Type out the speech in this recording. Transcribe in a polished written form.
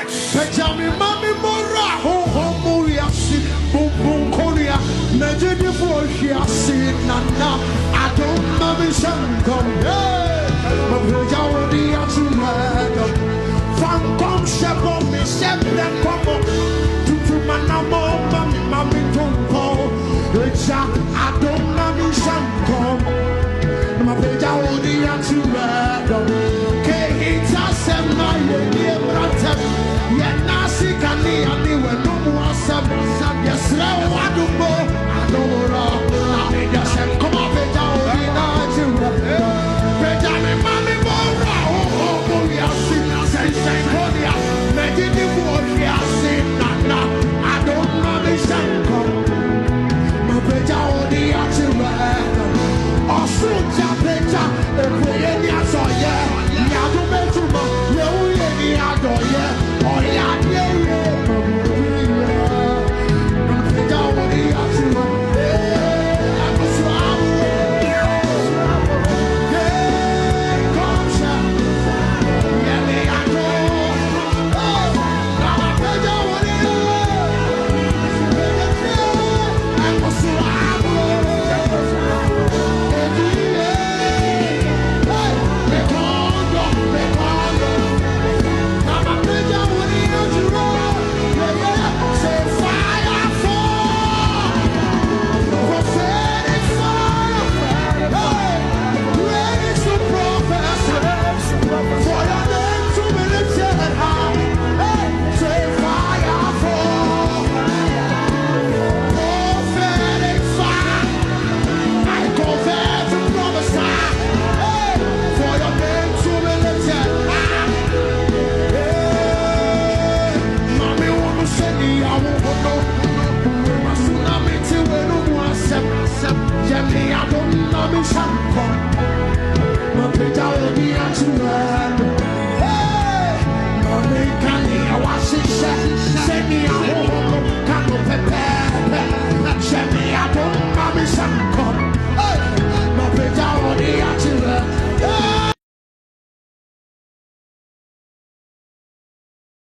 Pejami mami mora ho ho muriasi bum bum korea najidi fuoshiasi nana adom mami shankom ma peja odi atumedo fankom shebo mi shebde komo tutu manamo mami mami tonko eja adom mami shankom ma peja odi atumedo ke hita sema ye brate Yenasi kani ani wenu muasam yesre wadumo adora amida sem koma beja odina jiwa beja me mami mora o yasi sen kodia medini buoshi asi nana adona me shanko ma beja odia jiwa osuja beja ekoye ni asoye ni adume tuma yehuye ni adoye oh yeah, yeah, yeah. I don't know me some